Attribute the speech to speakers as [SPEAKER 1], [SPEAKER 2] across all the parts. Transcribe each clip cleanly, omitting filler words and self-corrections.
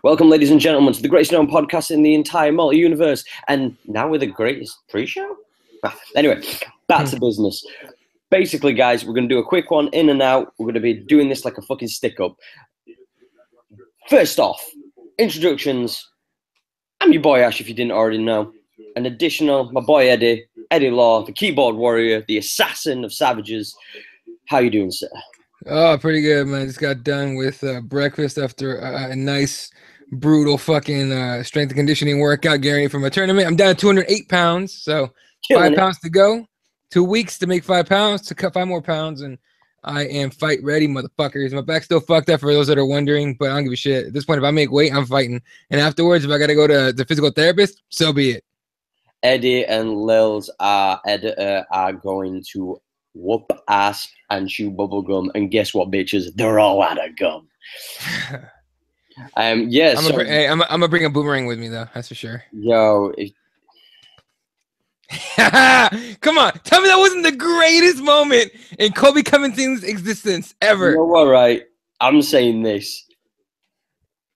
[SPEAKER 1] Welcome, ladies and gentlemen, to the greatest known podcast in the entire multi-universe, and now with the greatest pre-show? Anyway, back to business. Basically, guys, we're going to do a quick one, in and out. We're going to be doing this like a fucking stick-up. First off, introductions. I'm your boy Ash, if you didn't already know. An additional, my boy Eddie Law, the keyboard warrior, the assassin of savages. How you doing, sir?
[SPEAKER 2] Oh, pretty good, man. Just got done with breakfast after a nice, brutal fucking strength and conditioning workout, Gary, from a tournament. I'm down to 208 pounds, so
[SPEAKER 1] Killing
[SPEAKER 2] 5 pounds to go. 2 weeks to make 5 pounds, to cut 5 more pounds, and I am fight ready, motherfuckers. My back's still fucked up for those that are wondering, but I don't give a shit. At this point, if I make weight, I'm fighting. And afterwards, if I got to go to the physical therapist, so be it.
[SPEAKER 1] Eddie and Lil's editor are going to whoop ass and chew bubblegum, and guess what, bitches? They're all out of gum. Yeah,
[SPEAKER 2] I'm gonna bring a boomerang with me though, that's for sure.
[SPEAKER 1] Yo,
[SPEAKER 2] come on, tell me that wasn't the greatest moment in Kobe Covington's existence ever.
[SPEAKER 1] You know what, right? I'm saying this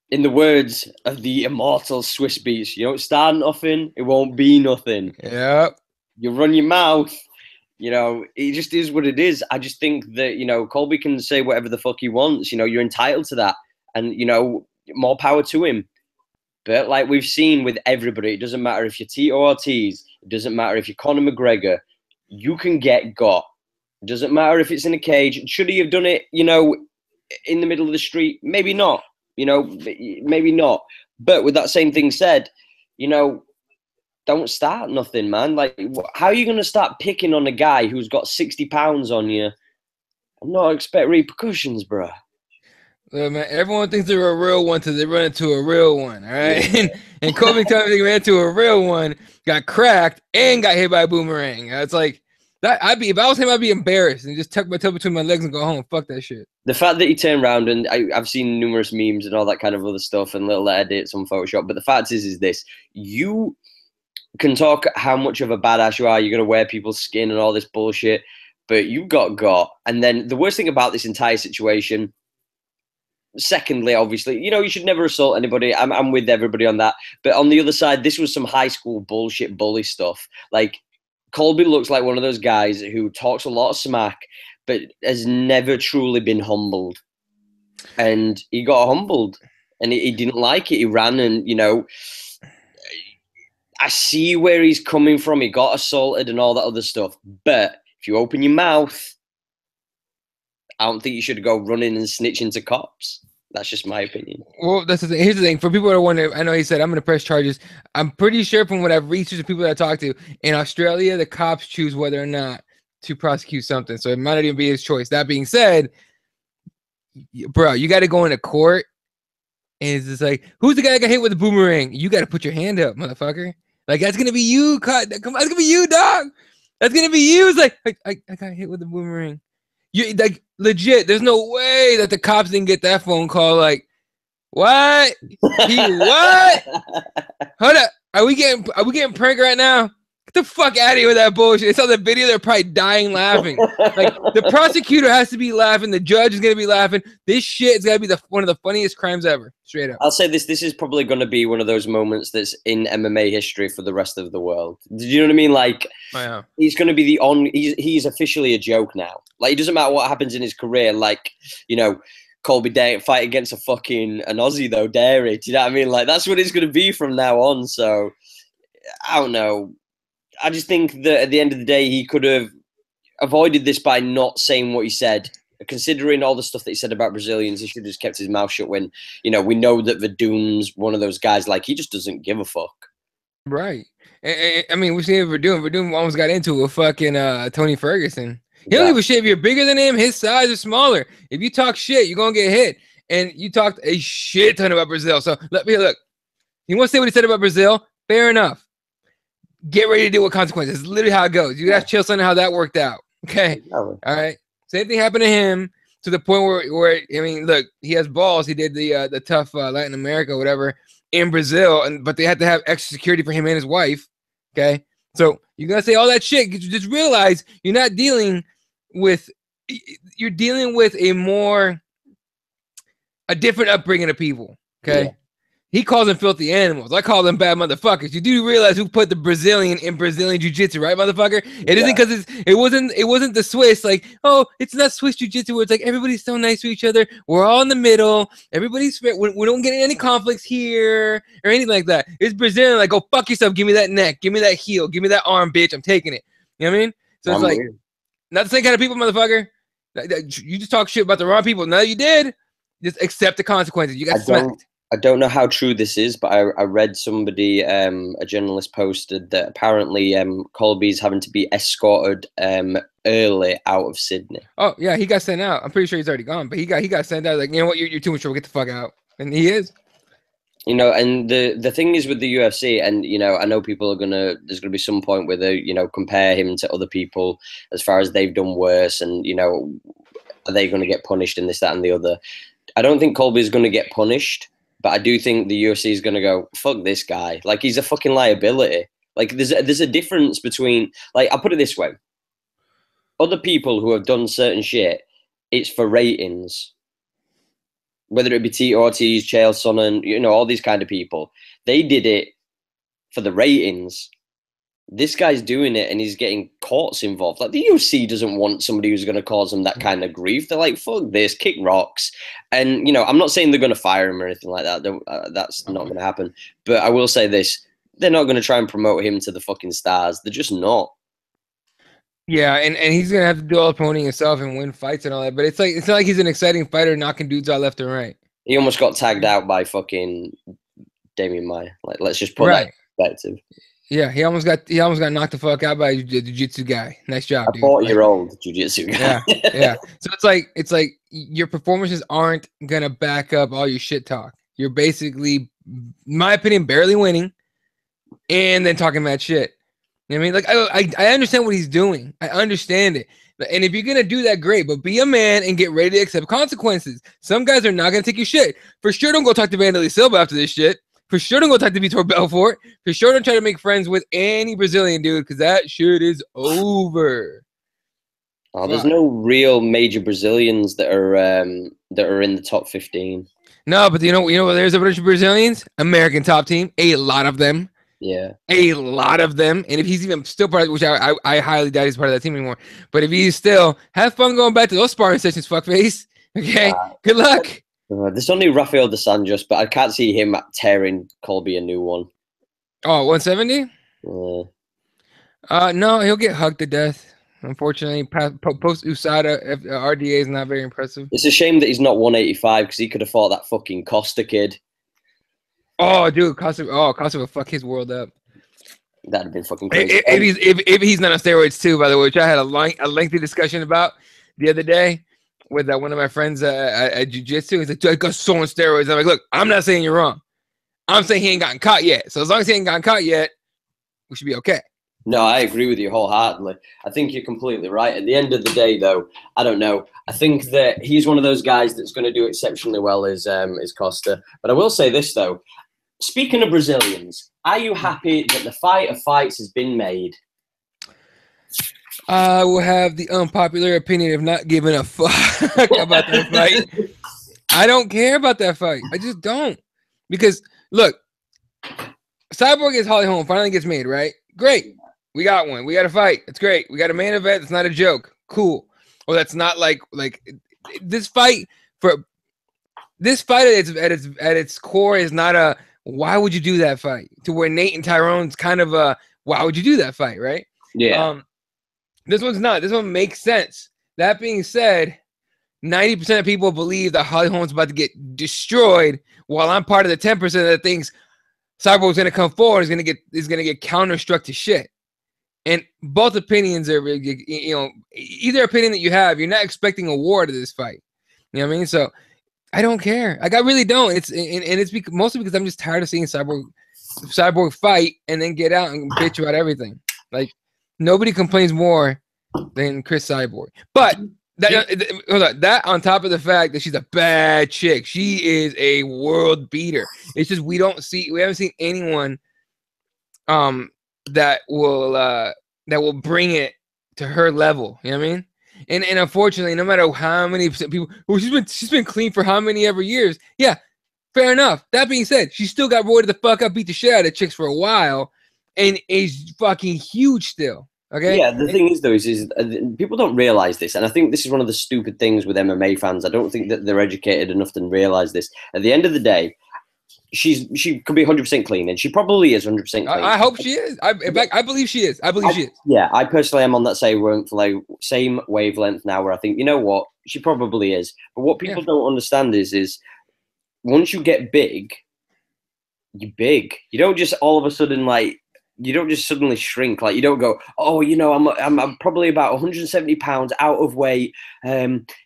[SPEAKER 1] in the words of the immortal Swiss Beats: you don't start nothing, it won't be nothing.
[SPEAKER 2] Yep.
[SPEAKER 1] You run your mouth. You know, it just is what it is. I just think that, you know, Colby can say whatever the fuck he wants. You know, you're entitled to that. And, you know, more power to him. But like we've seen with everybody, it doesn't matter if you're Tito Ortiz. It doesn't matter if you're Conor McGregor. You can get got. It doesn't matter if it's in a cage. Should he have done it, you know, in the middle of the street? Maybe not. You know, maybe not. But with that same thing said, you know, don't start nothing, man. Like, how are you going to start picking on a guy who's got 60 pounds on you and not expect repercussions, bro?
[SPEAKER 2] Man, everyone thinks they're a real one until they run into a real one, all right? Yeah. and Kobe Covington ran into a real one, got cracked, and got hit by a boomerang. It's like, that. If I was him, I'd be embarrassed and just tuck my tail between my legs and go home. Fuck that shit.
[SPEAKER 1] The fact that he turned around, and I've seen numerous memes and all that kind of other stuff and little edits on Photoshop, but the fact is this. You can talk how much of a badass you are. You're going to wear people's skin and all this bullshit, but you got. And then the worst thing about this entire situation, secondly, obviously, you know, you should never assault anybody. I'm with everybody on that. But on the other side, this was some high school bullshit bully stuff. Like, Colby looks like one of those guys who talks a lot of smack, but has never truly been humbled. And he got humbled, and he didn't like it. He ran, and, you know, I see where he's coming from. He got assaulted and all that other stuff. But if you open your mouth, I don't think you should go running and snitching to cops. That's just my opinion.
[SPEAKER 2] Well, that's the thing. Here's the thing. For people that are wondering, I know he said, I'm going to press charges. I'm pretty sure from what I've researched the people that I talked to, in Australia, the cops choose whether or not to prosecute something. So it might not even be his choice. That being said, bro, you got to go into court. And it's just like, who's the guy that got hit with the boomerang? You got to put your hand up, motherfucker. Like, that's going to be you. Come on, that's going to be you, dog. That's going to be you. It's like, I got hit with the boomerang. You, like, legit, there's no way that the cops didn't get that phone call. Like, what? What? Hold up. Are we getting pranked right now? Get the fuck out of here with that bullshit. They saw the video, they're probably dying laughing. Like, the prosecutor has to be laughing. The judge is going to be laughing. This shit is going to be one of the funniest crimes ever. Straight up.
[SPEAKER 1] I'll say this is probably going to be one of those moments that's in MMA history for the rest of the world. Do you know what I mean? Like, he's going to be he's officially a joke now. Like, it doesn't matter what happens in his career. Like, you know, Colby daring fight against an Aussie, though, dare he? Do you know what I mean? Like, that's what it's going to be from now on. So, I don't know. I just think that at the end of the day, he could have avoided this by not saying what he said. Considering all the stuff that he said about Brazilians, he should have just kept his mouth shut when, you know, we know that Werdum's one of those guys, like, he just doesn't give a fuck.
[SPEAKER 2] Right. I mean, we've seen Werdum. Werdum almost got into it with fucking Tony Ferguson. He don't give a shit if you're bigger than him, his size or smaller. If you talk shit, you're going to get hit. And you talked a shit ton about Brazil. So let me look. You want to say what he said about Brazil? Fair enough. Get ready to deal with consequences. It's literally how it goes. You guys chill on how that worked out. Okay. All right. Same thing happened to him to the point where I mean, look, he has balls. He did the tough Latin America, whatever, in Brazil, but they had to have extra security for him and his wife. Okay. So you're gonna say all that shit. Just realize you're not dealing with. You're dealing with a more a different upbringing of people. Okay.
[SPEAKER 1] Yeah.
[SPEAKER 2] He calls them filthy animals. I call them bad motherfuckers. You do realize who put the Brazilian in Brazilian Jiu-Jitsu, right, motherfucker? It isn't because it wasn't the Swiss, like, oh, it's not Swiss Jiu-Jitsu where it's like everybody's so nice to each other. We're all in the middle. Everybody's fair. We don't get any conflicts here or anything like that. It's Brazilian, like, go fuck yourself. Give me that neck. Give me that heel. Give me that arm, bitch. I'm taking it. You know what I mean? So it's like, not the same kind of people, motherfucker. You just talk shit about the wrong people. Now you did, just accept the consequences. You got smacked.
[SPEAKER 1] I don't know how true this is, but I read somebody, a journalist posted that apparently Colby's having to be escorted early out of Sydney.
[SPEAKER 2] Oh yeah, he got sent out. I'm pretty sure he's already gone, but he got sent out. Like, you know what, you're too much trouble. Get the fuck out, and he is.
[SPEAKER 1] You know, and the thing is with the UFC, and you know, I know people are there's gonna be some point where they, you know, compare him to other people as far as they've done worse, and you know, are they gonna get punished in this, that, and the other? I don't think Colby's gonna get punished. But I do think the UFC is going to go, fuck this guy. Like, he's a fucking liability. Like, there's a difference between, like, I'll put it this way. Other people who have done certain shit, it's for ratings. Whether it be Tito Ortiz, Chael Sonnen, you know, all these kind of people. They did it for the ratings. This guy's doing it and he's getting courts involved. Like, the UFC doesn't want somebody who's going to cause them that kind of grief. They're like, fuck this, kick rocks. And, you know, I'm not saying they're going to fire him or anything like that. That's not going to happen. But I will say this. They're not going to try and promote him to the fucking stars. They're just not.
[SPEAKER 2] Yeah, and he's going to have to do all the promoting himself and win fights and all that. But it's not like he's an exciting fighter knocking dudes out left and right.
[SPEAKER 1] He almost got tagged out by fucking Damian Maia. Like, let's just put that in perspective.
[SPEAKER 2] Yeah, he almost got knocked the fuck out by a jiu-jitsu guy. Nice job, dude.
[SPEAKER 1] 40-year-old jiu-jitsu guy.
[SPEAKER 2] Yeah. So it's like your performances aren't gonna back up all your shit talk. You're basically, in my opinion, barely winning, and then talking mad shit. You know what I mean? Like, I understand what he's doing. I understand it. And if you're gonna do that, great. But be a man and get ready to accept consequences. Some guys are not gonna take your shit. For sure, don't go talk to Vanderlei Silva after this shit. For sure, don't go talk to Vitor Belfort. For sure, don't try to make friends with any Brazilian dude, because that shit is over.
[SPEAKER 1] Oh, there's no real major Brazilians that are in the top 15.
[SPEAKER 2] No, but you know, there's a bunch of Brazilians. American top team, a lot of them.
[SPEAKER 1] Yeah,
[SPEAKER 2] a lot of them. And if he's even still part of it, which I highly doubt he's part of that team anymore. But if he's still, have fun going back to those sparring sessions, fuckface. Okay, good luck.
[SPEAKER 1] There's only Rafael dos Anjos, but I can't see him tearing Colby a new one.
[SPEAKER 2] Oh, 170?
[SPEAKER 1] Yeah.
[SPEAKER 2] No, he'll get hugged to death. Unfortunately, post USADA, RDA is not very impressive.
[SPEAKER 1] It's a shame that he's not 185 because he could have fought that fucking Costa kid.
[SPEAKER 2] Oh, dude, Costa will fuck his world up.
[SPEAKER 1] That'd have been fucking crazy.
[SPEAKER 2] If he's not on steroids too, by the way, which I had a lengthy discussion about the other day with one of my friends at Jiu-Jitsu. He's like, dude, I got so on steroids. I'm like, look, I'm not saying you're wrong. I'm saying he ain't gotten caught yet. So as long as he ain't gotten caught yet, we should be okay.
[SPEAKER 1] No, I agree with you wholeheartedly. I think you're completely right. At the end of the day, though, I don't know. I think that he's one of those guys that's going to do exceptionally well as Costa. But I will say this, though. Speaking of Brazilians, are you happy that the fight of fights has been made?
[SPEAKER 2] I will have the unpopular opinion of not giving a fuck about that fight. I don't care about that fight. I just don't. Because, look, Cyborg is Holly Holm finally gets made, right? Great. We got one. We got a fight. It's great. We got a main event. It's not a joke. Cool. Well, that's not like this fight at its core is not a why would you do that fight? To where Nate and Tyrone's kind of a why would you do that fight, right?
[SPEAKER 1] Yeah.
[SPEAKER 2] This one's not. This one makes sense. That being said, 90% of people believe that Holly Holm's about to get destroyed, while I'm part of the 10% that thinks Cyborg's going to come forward, is going to get counter-struck to shit. And both opinions are, either opinion that you have, you're not expecting a war to this fight. You know what I mean? So I don't care. Like, I really don't. It's mostly because I'm just tired of seeing Cyborg fight and then get out and bitch about everything. Like, nobody complains more than Chris Cyborg. But that on top of the fact that she's a bad chick, she is a world beater. It's just we haven't seen anyone that will bring it to her level. You know what I mean? And unfortunately, no matter how many people, she's been clean for how many ever years. Yeah, fair enough. That being said, she still got roided the fuck up, beat the shit out of chicks for a while, and is fucking huge still. Okay.
[SPEAKER 1] Yeah, the thing is though is people don't realize this, and I think this is one of the stupid things with MMA fans. I don't think that they're educated enough to realize this. At the end of the day, she could be 100% clean, and she probably is 100% clean.
[SPEAKER 2] I hope she is. In fact, I believe she is. I believe she is.
[SPEAKER 1] Yeah, I personally am on that same wavelength now, where I think, you know what, she probably is. But what people don't understand is once you get big, you're big. You don't just all of a sudden you don't just suddenly shrink. Like, you don't go, oh, you know, I'm probably about 170 pounds out of weight.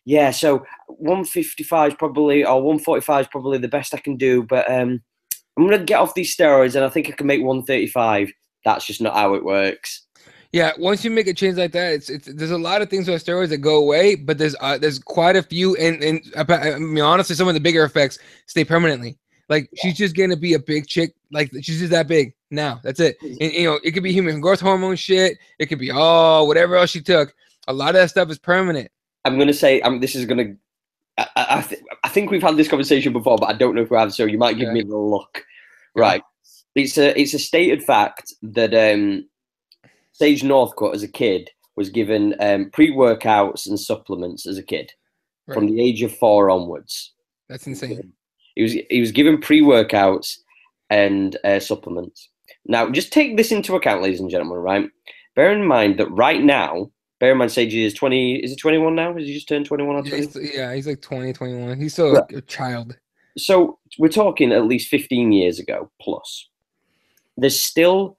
[SPEAKER 1] Yeah, so 155 is probably, or 145 is probably the best I can do. But I'm going to get off these steroids, and I think I can make 135. That's just not how it works.
[SPEAKER 2] Yeah, once you make a change like that, there's a lot of things with steroids that go away, but there's quite a few, and I mean, honestly, some of the bigger effects stay permanently. Like, she's just gonna be a big chick. Like, she's just that big now. That's it. And you know, it could be human growth hormone shit. It could be whatever else she took. A lot of that stuff is permanent.
[SPEAKER 1] I'm gonna say, this is gonna. I think we've had this conversation before, but I don't know if we have. So you might give me the look. Right. It's a stated fact that Sage Northcutt as a kid was given pre-workouts and supplements as a kid from the age of 4 onwards.
[SPEAKER 2] That's insane.
[SPEAKER 1] He was given pre-workouts and supplements. Now, just take this into account, ladies and gentlemen, right? Bear in mind that right now, Sage is 20, is he 21 now? Has he just turned 21 or 20?
[SPEAKER 2] Yeah, he's like 20, 21. He's still a child.
[SPEAKER 1] So we're talking at least 15 years ago plus. There's still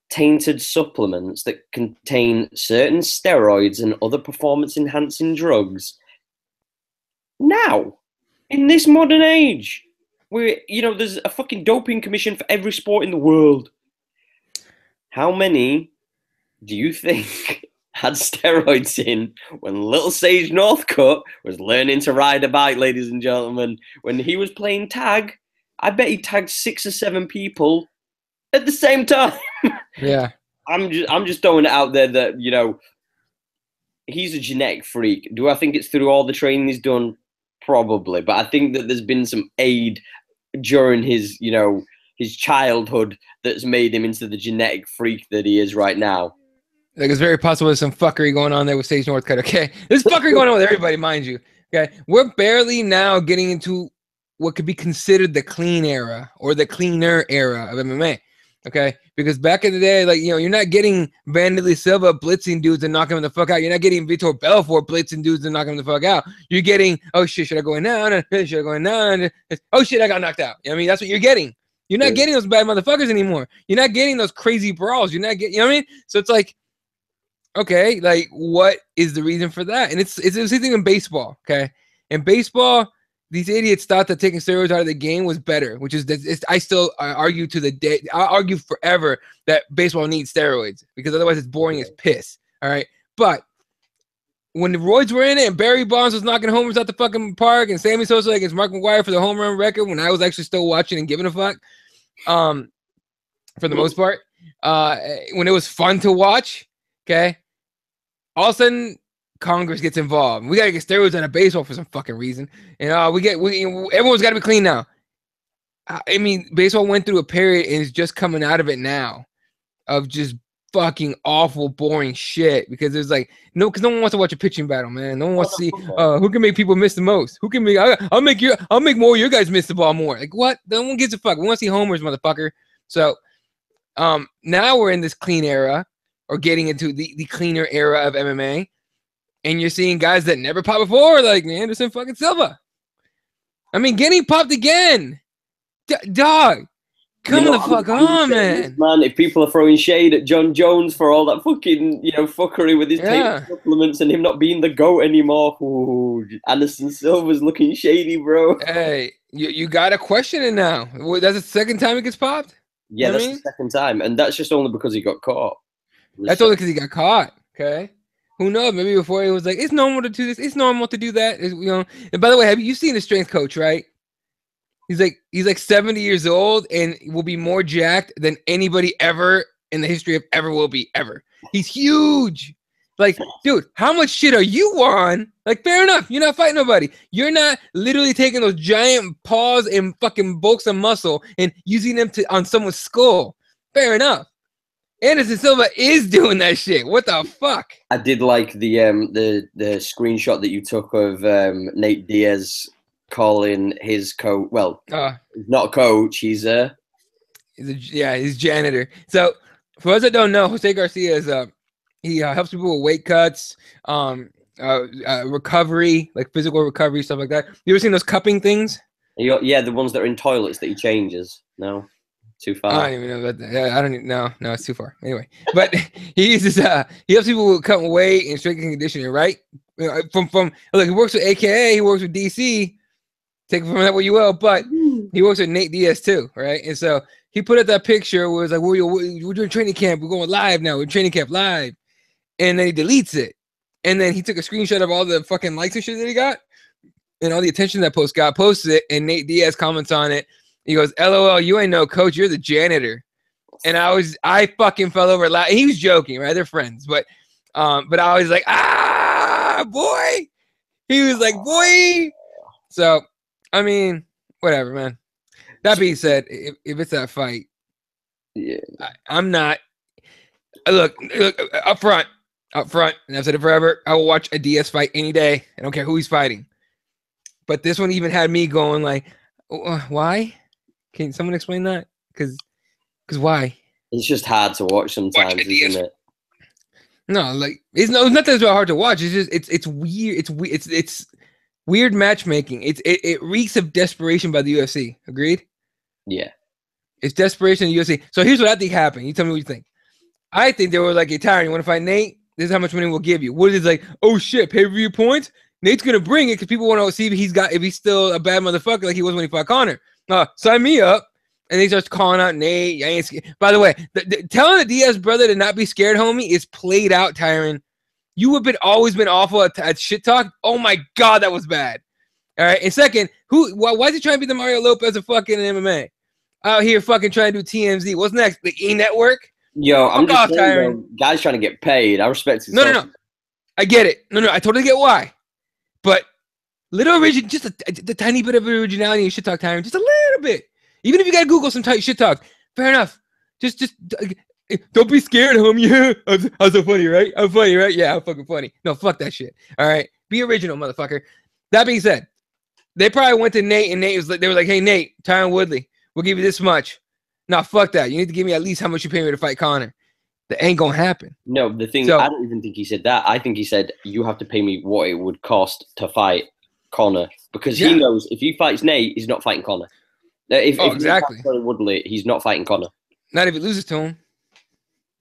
[SPEAKER 1] tainted supplements that contain certain steroids and other performance-enhancing drugs. Now, in this modern age, where, you know, there's a fucking doping commission for every sport in the world. How many do you think had steroids in when little Sage Northcutt was learning to ride a bike, ladies and gentlemen? When he was playing tag, I bet he tagged 6 or 7 people at the same time.
[SPEAKER 2] Yeah.
[SPEAKER 1] I'm just throwing it out there that, you know, he's a genetic freak. Do I think it's through all the training he's done? Probably, but I think that there's been some aid during his, you know, his childhood that's made him into the genetic freak that he is right now.
[SPEAKER 2] Like, it's very possible there's some fuckery going on there with Sage Northcutt. Okay, there's fuckery going on with everybody, mind you. Okay, we're barely now getting into what could be considered the clean era or the cleaner era of MMA. Okay, because back in the day, like, you know, you're not getting Vanderlei Silva blitzing dudes and knocking them the fuck out. You're not getting Vitor Belfort blitzing dudes and knocking them the fuck out. You're getting, oh shit, should I go in now? Should I go in now? Oh shit, I got knocked out. I mean, that's what you're getting. You're not getting those bad motherfuckers anymore. You're not getting those crazy brawls. You're not getting, you know what I mean? So it's like, okay, like, what is the reason for that? And it's the same thing in baseball. Okay, in baseball, these idiots thought that taking steroids out of the game was better, which is, I still argue to the day, I argue forever that baseball needs steroids because otherwise it's boring as piss. All right. But when the roids were in it and Barry Bonds was knocking homers out the fucking park and Sammy Sosa against Mark McGwire for the home run record, when I was actually still watching and giving a fuck, for the most part, when it was fun to watch, okay, all of a sudden, Congress gets involved. We gotta get steroids out of baseball for some fucking reason, and everyone's gotta be clean now. I mean, baseball went through a period and is just coming out of it now, of just fucking awful, boring shit. Because there's like because no one wants to watch a pitching battle, man. No one wants to see who can make people miss the most. Who can make? I'll make more of your guys miss the ball more. Like, what? No one gives a fuck. We want to see homers, motherfucker. So, now we're in this clean era, or getting into the cleaner era of MMA. And you're seeing guys that never popped before, like Anderson fucking Silva. I mean, getting popped again. Dog, come the fuck on, man.
[SPEAKER 1] Man, if people are throwing shade at John Jones for all that fucking, you know, fuckery with his supplements and him not being the GOAT anymore, ooh, Anderson Silva's looking shady, bro.
[SPEAKER 2] Hey, you got to question it now. That's the second time he gets popped?
[SPEAKER 1] Yeah, that's the second time. And that's just only because he got caught.
[SPEAKER 2] That's only because he got caught, okay? Who knows? Maybe before he was like, it's normal to do this. It's normal to do that. You know. And by the way, have you seen the strength coach? Right? He's like 70 years old and will be more jacked than anybody ever in the history of ever will be ever. He's huge. Like, dude, how much shit are you on? Like, fair enough. You're not fighting nobody. You're not literally taking those giant paws and fucking bulks of muscle and using them on someone's skull. Fair enough. Anderson Silva is doing that shit. What the fuck?
[SPEAKER 1] I did like the screenshot that you took of Nate Diaz calling his coach. Well, he's not a coach. He's
[SPEAKER 2] he's janitor. So for those that don't know, Jose Garcia is he helps people with weight cuts, recovery, like physical recovery, stuff like that. You ever seen those cupping things?
[SPEAKER 1] Yeah, the ones that are in toilets that he changes. No. Too far.
[SPEAKER 2] I don't even know about that. I don't even know. No, it's too far. Anyway, but he uses he helps people with cutting weight and strength and conditioning, right? From look, he works with AKA, he works with DC. Take it from that what you will, but he works with Nate Diaz too, right? And so he put up that picture where it's like, we're doing training camp, we're going live now, we're training camp live, and then he deletes it, and then he took a screenshot of all the fucking likes and shit that he got, and all the attention that post got, posted it, and Nate Diaz comments on it. He goes, LOL, you ain't no coach, you're the janitor. And I fucking fell over laughing. He was joking, right? They're friends, but I was like, boy. He was like, boy. So, I mean, whatever, man. That being said, if it's that fight,
[SPEAKER 1] yeah,
[SPEAKER 2] I'm not. Look, up front, and I've said it forever. I will watch a Diaz fight any day. I don't care who he's fighting. But this one even had me going like, why? Can someone explain that? Because why?
[SPEAKER 1] It's just hard to watch sometimes, isn't it?
[SPEAKER 2] No, like it's not that it's hard to watch. It's just it's weird. It's weird matchmaking. It reeks of desperation by the UFC. Agreed?
[SPEAKER 1] Yeah.
[SPEAKER 2] It's desperation in the UFC. So here's what I think happened. You tell me what you think. I think they were like, hey, Tyron, you want to fight Nate? This is how much money we'll give you. What is it like? Oh shit, pay-per-view points? Nate's gonna bring it because people want to see if he's still a bad motherfucker like he was when he fought Conor. Sign me up. And he starts calling out Nate. I ain't scared. By the way, telling the Diaz brother to not be scared, homie, is played out, Tyron. You have always been awful at shit talk. Oh my God, that was bad. All right. And second, why is he trying to be the Mario Lopez of fucking MMA? Out here fucking trying to do TMZ. What's next? The E Network?
[SPEAKER 1] Yo, I'm just saying, guys trying to get paid. I respect it.
[SPEAKER 2] No. I get it. No, I totally get why. But little origin, just a tiny bit of originality in shit talk, Tyron. Just a little bit. Even if you gotta Google some tight shit talk, fair enough. Just don't be scared, homie. Yeah, I'm so funny, right? I'm funny, right? Yeah, I'm fucking funny. No, fuck that shit. All right, be original, motherfucker. That being said, they probably went to Nate, and Nate was like, they were like, hey, Nate, Tyron Woodley, we'll give you this much. Nah, fuck that. You need to give me at least how much you pay me to fight Conor. That ain't gonna happen.
[SPEAKER 1] No, the thing, I don't even think he said that. I think he said you have to pay me what it would cost to fight Conor, because he knows if he fights Nate, he's not fighting Conor. If
[SPEAKER 2] exactly.
[SPEAKER 1] Woodley, he's not fighting Conor.
[SPEAKER 2] Not if he loses to him.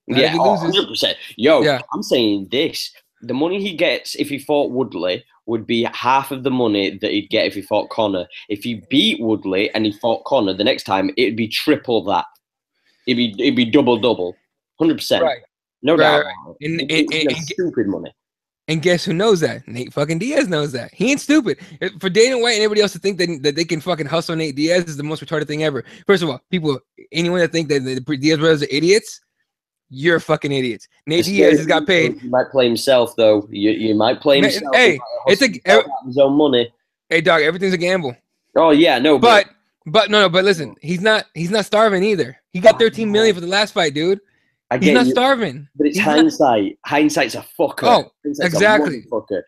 [SPEAKER 1] Yeah, 100%. Yo, I'm saying this. The money he gets if he fought Woodley would be half of the money that he'd get if he fought Conor. If he beat Woodley and he fought Conor the next time, it'd be triple that. It'd be double. 100%.
[SPEAKER 2] Right.
[SPEAKER 1] No doubt.
[SPEAKER 2] Right.
[SPEAKER 1] And stupid money.
[SPEAKER 2] And guess who knows that? Nate fucking Diaz knows that. He ain't stupid. For Dana White and everybody else to think that they can fucking hustle Nate Diaz is the most retarded thing ever. First of all, anyone that think that the Diaz brothers are idiots, you're fucking idiots. Nate Diaz has got paid.
[SPEAKER 1] He might play himself though. You might play himself.
[SPEAKER 2] Hey, it's
[SPEAKER 1] his own money.
[SPEAKER 2] Hey, dog, everything's a gamble.
[SPEAKER 1] Oh yeah, no.
[SPEAKER 2] But listen, he's not starving either. He got 13 million for the last fight, dude. He's not starving.
[SPEAKER 1] But it's hindsight. Hindsight's a fucker.
[SPEAKER 2] Oh, exactly.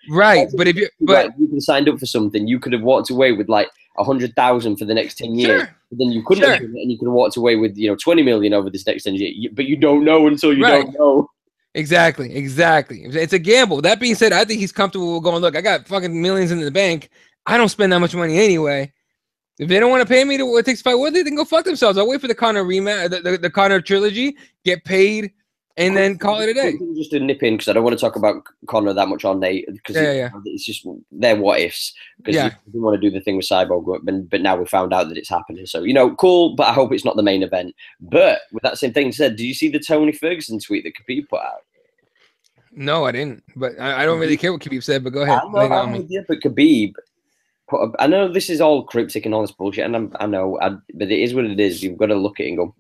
[SPEAKER 2] Right. But if you you
[SPEAKER 1] could have signed up for something, you could have walked away with like 100,000 for the next 10 years.
[SPEAKER 2] Sure.
[SPEAKER 1] But then you couldn't have done it, and you could have walked away with 20 million over this next 10 years. But you don't know until you don't know.
[SPEAKER 2] Exactly. It's a gamble. That being said, I think he's comfortable with going, look, I got fucking millions in the bank. I don't spend that much money anyway. If they don't want to pay me to what it takes to fight Woodley, then go fuck themselves. I'll wait for the Conor rematch, the Conor trilogy, get paid, and then call it a day.
[SPEAKER 1] Just to nip in, because I don't want to talk about Conor that much on Nate, because it's just they're what ifs. Because you didn't want to do the thing with Cyborg, but now we found out that it's happening. So cool, but I hope it's not the main event. But with that same thing said, did you see the Tony Ferguson tweet that Khabib put out?
[SPEAKER 2] No, I didn't. But I don't really care what Khabib said. But go ahead.
[SPEAKER 1] I'm with you, but Khabib. I know this is all cryptic and all this bullshit, and I know, but it is what it is. You've got to look at it and go,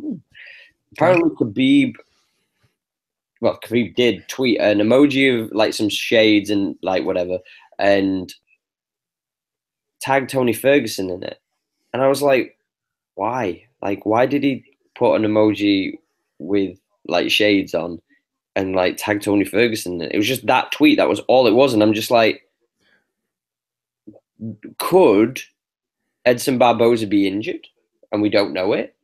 [SPEAKER 1] Apparently Khabib well, Khabib did tweet an emoji of like some shades and like whatever, and tagged Tony Ferguson in it. And I was like, why? Like, why did he put an emoji with like shades on and like tag Tony Ferguson? It was just that tweet. That was all it was. And I'm just like, could Edson Barboza be injured and we don't know it?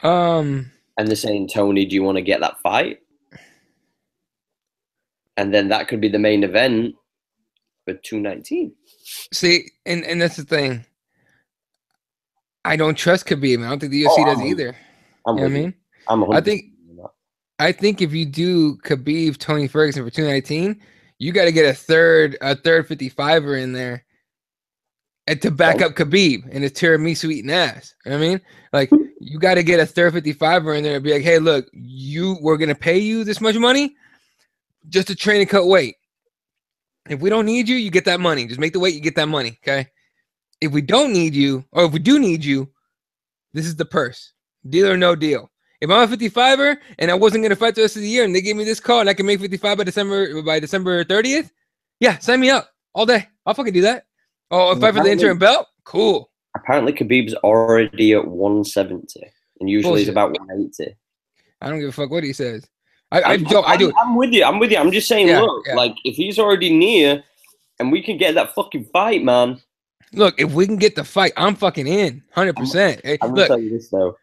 [SPEAKER 1] And they're saying, Tony, do you want to get that fight? And then that could be the main event for 219.
[SPEAKER 2] See, and that's the thing. I don't trust Khabib. I don't think the UFC does either. You know what I mean? I think if you do Khabib, Tony Ferguson for 219, you got to get a third 55er in there and to back up Khabib and his tiramisu eating ass. You know what I mean? Like, you got to get a third 55er in there and be like, hey, look, we're going to pay you this much money just to train and cut weight. If we don't need you, you get that money. Just make the weight, you get that money, okay? If we don't need you, or if we do need you, this is the purse. Deal or no deal. If I'm a 55er and I wasn't going to fight the rest of the year and they gave me this call and I can make 55 by December 30th, yeah, sign me up all day. I'll fucking do that. Oh, fight for the interim belt? Cool.
[SPEAKER 1] Apparently, Khabib's already at 170 and usually he's about 180.
[SPEAKER 2] I don't give a fuck what he says. I do it.
[SPEAKER 1] I'm with you. I'm just saying, look, like, if he's already near and we can get that fucking fight, man.
[SPEAKER 2] Look, if we can get the fight, I'm fucking in 100%.
[SPEAKER 1] I'm going to tell you this, though.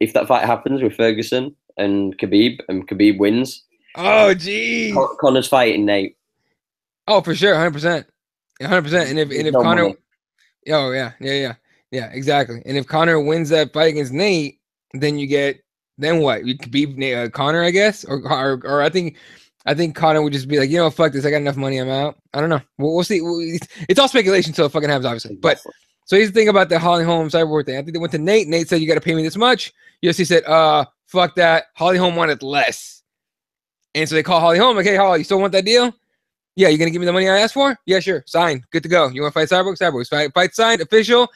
[SPEAKER 1] If that fight happens with Ferguson and Khabib wins.
[SPEAKER 2] Oh, geez.
[SPEAKER 1] Connor's fighting Nate.
[SPEAKER 2] Oh, for sure. 100%. 100%. And if Connor. Money. Oh, yeah. Yeah, exactly. And if Connor wins that fight against Nate, then you get. Then what? You could be Connor, I guess, or I think Connor would just be like, you know, fuck this. I got enough money. I'm out. I don't know. We'll see. It's all speculation until it fucking happens, obviously. But so here's the thing about the Holly Holm Cyborg thing. I think they went to Nate. Nate said, you got to pay me this much. UFC said, fuck that. Holly Holm wanted less. And so they call Holly Holm, like, hey, Holly, you still want that deal? Yeah, you going to give me the money I asked for? Yeah, sure. Signed. Good to go. You want to fight Cyborg? Cyborg. Fight signed. Official.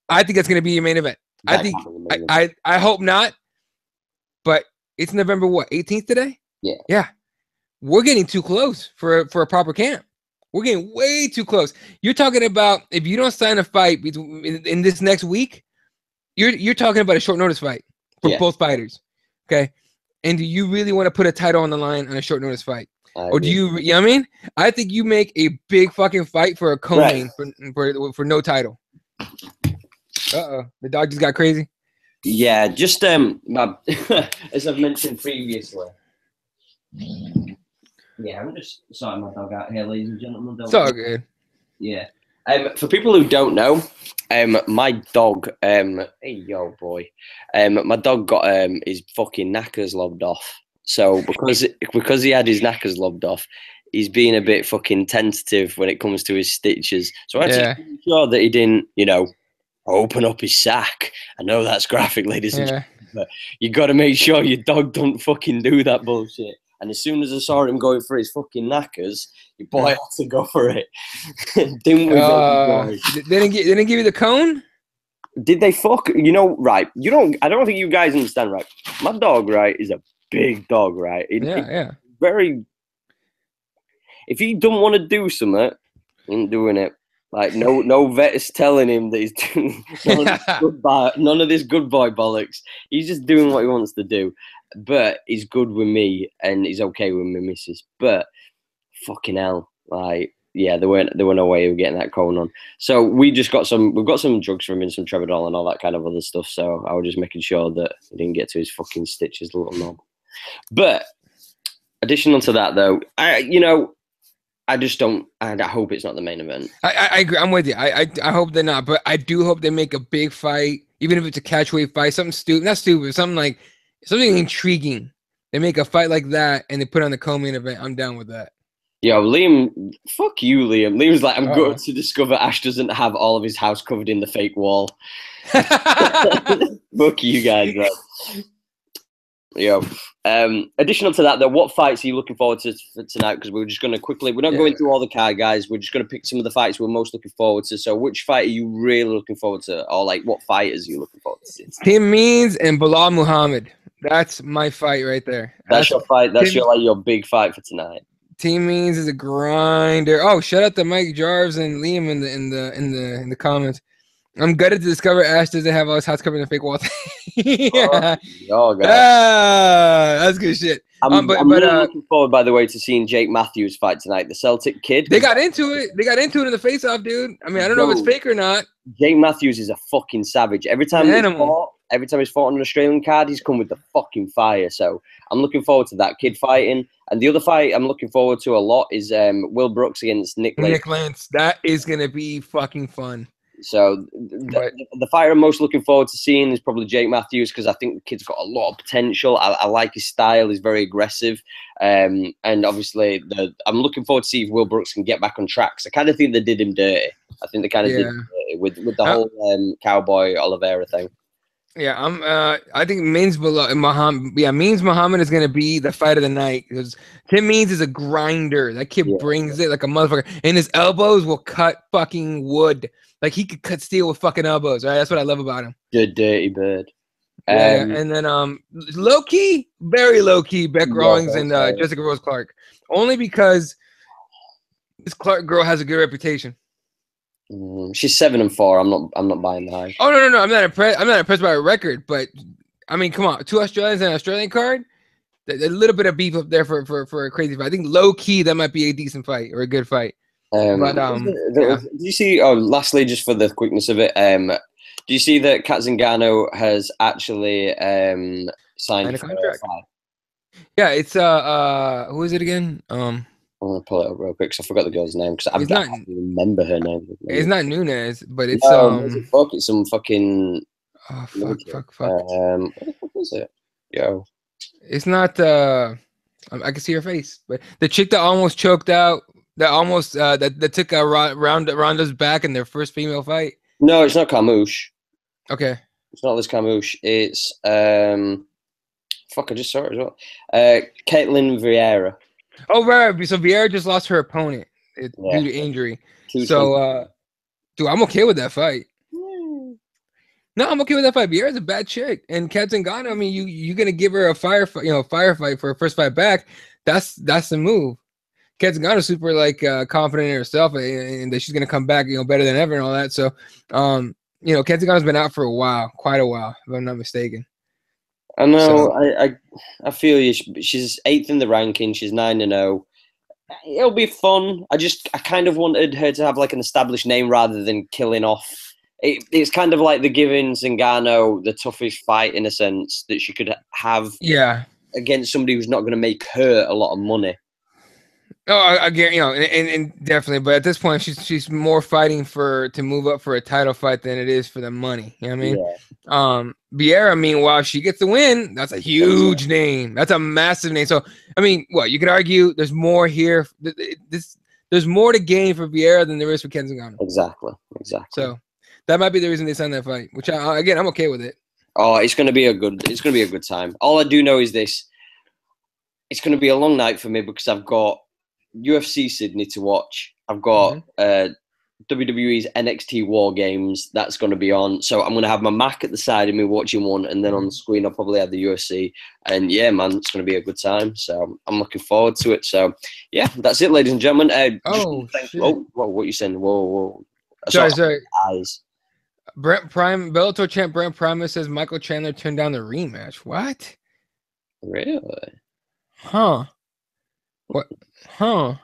[SPEAKER 2] I think that's going to be your main event. I hope not. But it's November, what, 18th today? Yeah. We're getting too close for a proper camp. We're getting way too close. You're talking about if you don't sign a fight in this next week, you're talking about a short notice fight for both fighters. Okay. And do you really want to put a title on the line on a short notice fight? Or do you know what I mean? I think you make a big fucking fight for a co-main for no title. Uh-oh. The dog just got crazy.
[SPEAKER 1] Yeah, just as I've mentioned previously. Yeah, I'm just sorting my dog out here, ladies and gentlemen.
[SPEAKER 2] It's all good.
[SPEAKER 1] Yeah. For people who don't know, my dog, hey yo boy, my dog got his fucking knackers lobbed off. So because he had his knackers lobbed off, he's being a bit fucking tentative when it comes to his stitches. So I actually made sure that he didn't, open up his sack. I know that's graphic, ladies and gentlemen, but you got to make sure your dog don't fucking do that bullshit. And as soon as I saw him going for his fucking knackers, your boy had to go for it. Didn't we?
[SPEAKER 2] They didn't give you the cone?
[SPEAKER 1] Did they fuck? Right. I don't think you guys understand, right? My dog, right, is a big dog, right? Very. If he don't want to do something, he ain't doing it. Like, no vet is telling him that he's doing none of this good boy bollocks. He's just doing what he wants to do. But he's good with me and he's okay with my missus. But fucking hell, like, yeah, there were no way of getting that cone on. So we've got some drugs from him, some Tramadol and all that kind of other stuff. So I was just making sure that he didn't get to his fucking stitches, little knob. But additional to that, though, I just don't. I hope it's not the main event.
[SPEAKER 2] I agree. I'm with you. I hope they're not, but I do hope they make a big fight, even if it's a catchweight fight, something stupid, not stupid, something intriguing. They make a fight like that and they put on the co-main event. I'm down with that.
[SPEAKER 1] Yo, Liam, fuck you, Liam. Liam's like, I'm good to discover Ash doesn't have all of his house covered in the fake wall. Fuck you guys, bro. Yo, additional to that, though, what fights are you looking forward to tonight? Because we're just going to quickly, we're not going through all the card, guys. We're just going to pick some of the fights we're most looking forward to. So which fight are you really looking forward to? Or, like, what fighters are you looking forward to?
[SPEAKER 2] Tim Means and Bilal Muhammad. That's my fight right there.
[SPEAKER 1] That's your fight. That's your big fight for tonight.
[SPEAKER 2] Team Means is a grinder. Oh, shout out to Mike Jarves and Liam in the comments. I'm gutted to discover Ash doesn't have all his house covered in fake walls. Yeah.
[SPEAKER 1] Oh, God.
[SPEAKER 2] That's good shit.
[SPEAKER 1] I'm really looking forward, by the way, to seeing Jake Matthews fight tonight, the Celtic kid.
[SPEAKER 2] They got into it. They got into it in the face-off, dude. I mean, I don't know if it's fake or not.
[SPEAKER 1] Jake Matthews is a fucking savage. Every time he's fought on an Australian card, he's come with the fucking fire. So I'm looking forward to that kid fighting. And the other fight I'm looking forward to a lot is Will Brooks against Nick Lentz.
[SPEAKER 2] That is going to be fucking fun.
[SPEAKER 1] So the fighter I'm most looking forward to seeing is probably Jake Matthews, because I think the kid's got a lot of potential. I like his style. He's very aggressive. And obviously, I'm looking forward to see if Will Brooks can get back on track. I kind of think they did him dirty. I think they kind of did him dirty with the whole Cowboy Oliveira thing.
[SPEAKER 2] Yeah, I think Means Muhammad. Yeah, Means Muhammad is gonna be the fight of the night, because Tim Means is a grinder. That kid brings it like a motherfucker, and his elbows will cut fucking wood. Like he could cut steel with fucking elbows. Right, that's what I love about him.
[SPEAKER 1] Good dirty bird.
[SPEAKER 2] And then low key, very low key, Beck Rawlings and Jessica Rose Clark, only because this Clark girl has a good reputation.
[SPEAKER 1] She's 7-4. I'm not buying the hype.
[SPEAKER 2] Oh no! I'm not impressed by her record, but I mean, come on, 2 Australians and an Australian card. A little bit of beef up there for a crazy fight. I think low key that might be a decent fight or a good fight. Did you see? Oh, lastly, just for the quickness of it, do you see that Kat Zingano has actually signed a contract? Yeah, it's who is it again? I'm
[SPEAKER 1] gonna pull it up real quick because I forgot the girl's name, because I can't remember her name.
[SPEAKER 2] It's not Nunez, but it's
[SPEAKER 1] it's some fucking.
[SPEAKER 2] Oh fuck!
[SPEAKER 1] What is it? Yo,
[SPEAKER 2] it's not. I can see her face, but the chick that almost choked out. That almost that took a Ronda's back in their first female fight.
[SPEAKER 1] No, it's not Carmouche.
[SPEAKER 2] Okay.
[SPEAKER 1] It's not Liz Carmouche. It's fuck, I just saw it as well. Caitlin Vieira.
[SPEAKER 2] Oh right, so Vieira just lost her opponent due to injury. So dude, I'm okay with that fight. No, I'm okay with that fight. Vieira's a bad chick, and Kat Zingano, I mean, you're gonna give her a firefight for her first fight back. That's the move. Kat Zingano's super confident in herself and that she's gonna come back, better than ever and all that. So, Kat Zingano's been out for a while, quite a while, if I'm not mistaken.
[SPEAKER 1] I know. So, I feel you. She's 8th in the ranking. She's 9-0. It'll be fun. I kind of wanted her to have like an established name rather than killing off. It's kind of like the giving Zingano the toughest fight in a sense that she could have.
[SPEAKER 2] Yeah.
[SPEAKER 1] Against somebody who's not going to make her a lot of money.
[SPEAKER 2] Oh, again, and definitely, but at this point, she's more fighting to move up for a title fight than it is for the money. You know what I mean? Yeah. Vieira, meanwhile, she gets the win. That's a huge name. That's a massive name. So, I mean, you could argue there's more here. There's more to gain for Vieira than there is for Kat Zingano.
[SPEAKER 1] Exactly.
[SPEAKER 2] So that might be the reason they signed that fight. Which, again, I'm okay with it.
[SPEAKER 1] Oh, it's gonna be a good time. All I do know is this: it's gonna be a long night for me because I've got UFC Sydney to watch. I've got WWE's NXT War Games that's going to be on. So I'm going to have my Mac at the side of me watching one, and then on the screen I'll probably have the UFC. And yeah, man, it's going to be a good time. So I'm looking forward to it. So yeah, that's it, ladies and gentlemen. Whoa, what you saying? Whoa.
[SPEAKER 2] Sorry.
[SPEAKER 1] Eyes.
[SPEAKER 2] Brent Prime, Bellator champ Brent Primus says Michael Chandler turned down the rematch. What?
[SPEAKER 1] Really?
[SPEAKER 2] Huh. What? Huh.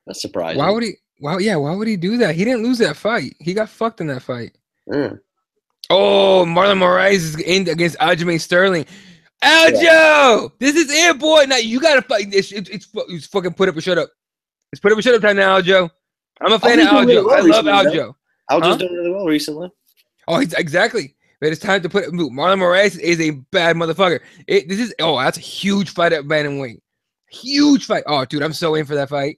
[SPEAKER 1] That's surprising.
[SPEAKER 2] Why would he? Why would he do that? He didn't lose that fight. He got fucked in that fight. Oh, Marlon Moraes is in against Aljamain Sterling. Aljo! This is it, boy. Now you gotta fight. It's fucking put up or shut up. It's put up or shut up time now, Aljo. I'm a fan of Aljo. Really I love Aljo.
[SPEAKER 1] Aljo's done really well recently.
[SPEAKER 2] Oh, exactly. But it's time to put it. Marlon Moraes is a bad motherfucker. That's a huge fight at bantamweight. Huge fight. Oh, dude, I'm so in for that fight.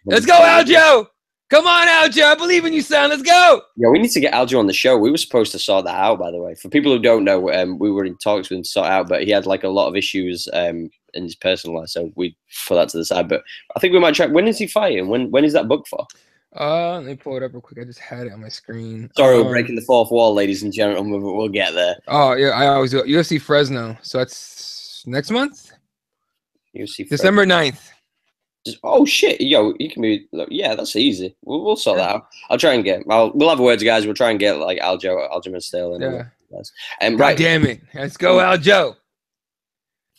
[SPEAKER 2] Let's go, Aljo. Come on, Aljo. I believe in you, son. Let's go.
[SPEAKER 1] Yeah, we need to get Aljo on the show. We were supposed to sort that out, by the way. For people who don't know, we were in talks with him to sort out, but he had like a lot of issues in his personal life, so we put that to the side. But I think we might try. When is he fighting? When is that booked for?
[SPEAKER 2] Let me pull it up real quick. I just had it on my screen.
[SPEAKER 1] Sorry, we're breaking the fourth wall, ladies and gentlemen, but we'll get there.
[SPEAKER 2] Oh yeah, I always do UFC Fresno. So that's next month.
[SPEAKER 1] UFC
[SPEAKER 2] December 9th.
[SPEAKER 1] Oh shit, yo, you can be. Yeah, that's easy. We'll sort that out. I'll try and get. We'll have words, guys. We'll try and get like Aljamain still.
[SPEAKER 2] Yeah.
[SPEAKER 1] And
[SPEAKER 2] right. Damn it, let's go, Aljo.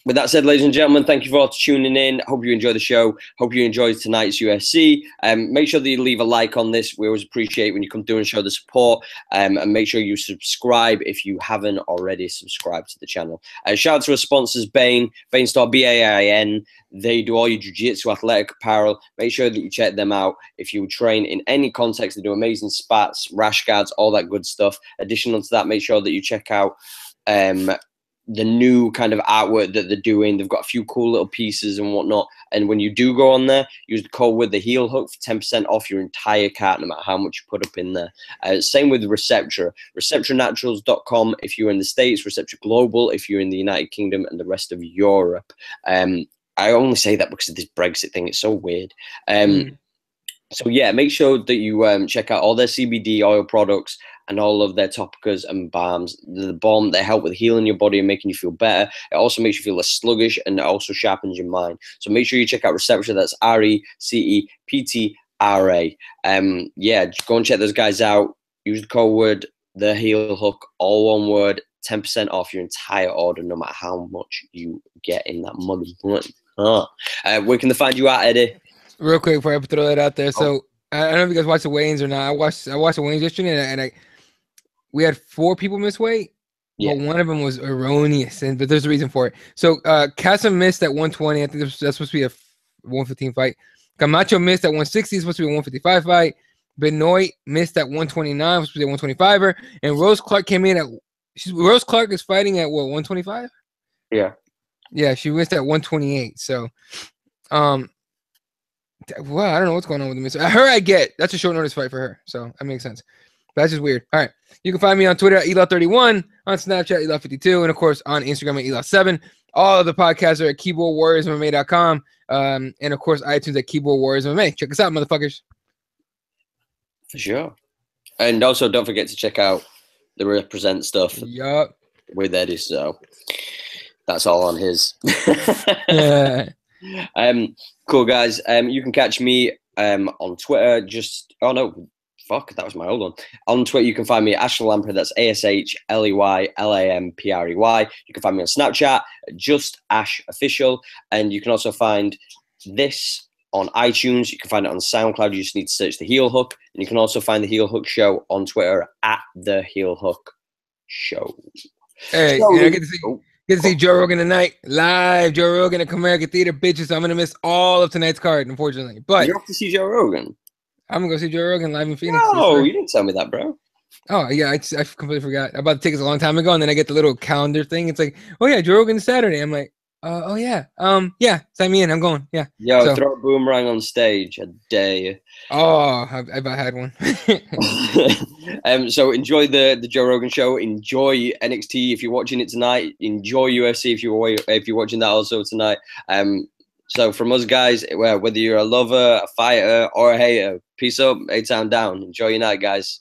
[SPEAKER 1] With that said, ladies and gentlemen, thank you for tuning in. Hope you enjoy the show. Hope you enjoyed tonight's UFC. Make sure that you leave a like on this. We always appreciate when you come through and show the support. And make sure you subscribe if you haven't already subscribed to the channel. Shout out to our sponsors, Bain Store, BAIN. They do all your jiu-jitsu athletic apparel. Make sure that you check them out. If you train in any context, they do amazing spats, rash guards, all that good stuff. Additional to that, make sure that you check out the new kind of artwork that they're doing. They've got a few cool little pieces and whatnot. And when you do go on there, use the code with the heel hook for 10% off your entire cart, no matter how much you put up in there. Same with Receptra. ReceptraNaturals.com if you're in the States, Receptra Global if you're in the United Kingdom and the rest of Europe. I only say that because of this Brexit thing. It's so weird. So yeah, make sure that you check out all their CBD oil products and all of their topicals and balms. The balm, they help with healing your body and making you feel better. It also makes you feel less sluggish, and it also sharpens your mind. So make sure you check out Receptra. That's RECEPTRA. Yeah, go and check those guys out. Use the code word the heel hook, all one word, 10% off your entire order, no matter how much you get in that motherfucker. Where can they find you at, Eddie?
[SPEAKER 2] Real quick before I throw that out there. So I don't know if you guys watched the weigh-ins or not. I watched the weigh-ins yesterday, and we had 4 people miss weight, but one of them was erroneous, but there's a reason for it. So Casa missed at 120. I think that's supposed to be a 115 fight. Camacho missed at 160. It's supposed to be a 155 fight. Benoit missed at 129. Supposed to be a 125er. And Rose Clark came in at. Rose Clark is fighting at what, 125?
[SPEAKER 1] Yeah.
[SPEAKER 2] Yeah, she missed at 128. So, well, I don't know what's going on with the miss. Her, I get. That's a short notice fight for her, so that makes sense. But that's just weird. All right, you can find me on Twitter at Ela31, on Snapchat Ela52, and of course on Instagram at Ela7. All of the podcasts are at KeyboardWarriorsMMA.com, and of course iTunes at Keyboard Warriors MMA. Check us out, motherfuckers.
[SPEAKER 1] For sure. And also, don't forget to check out the Represent stuff.
[SPEAKER 2] Yup.
[SPEAKER 1] With Eddie. So that's all on his.
[SPEAKER 2] Yeah.
[SPEAKER 1] Cool, guys. You can catch me on Twitter. Oh no, fuck, that was my old one. On Twitter, you can find me at Ashley Lamprey. That's ASHLEYLAMPREY. You can find me on Snapchat, just Ash Official, and you can also find this on iTunes. You can find it on SoundCloud. You just need to search the Heel Hook, and you can also find the Heel Hook Show on Twitter at the Heel Hook Show.
[SPEAKER 2] Hey, so, I get to see Joe Rogan tonight, live. Joe Rogan at Comerica Theater, bitches. So I'm gonna miss all of tonight's card, unfortunately. But
[SPEAKER 1] you're off to see Joe Rogan.
[SPEAKER 2] I'm gonna go see Joe Rogan live in Phoenix.
[SPEAKER 1] No, you didn't tell me that, bro.
[SPEAKER 2] Oh yeah, I completely forgot. I bought the tickets a long time ago, and then I get the little calendar thing. It's like, oh yeah, Joe Rogan Saturday. I'm like, oh yeah, yeah, sign me in. I'm going. Yeah.
[SPEAKER 1] Yo, so, throw a boomerang on stage. I dare you.
[SPEAKER 2] Oh, I had one.
[SPEAKER 1] So enjoy the Joe Rogan show. Enjoy NXT if you're watching it tonight. Enjoy UFC if you're watching that also tonight. So from us guys, whether you're a lover, a fighter, or a hater, peace up, A-Town down. Enjoy your night, guys.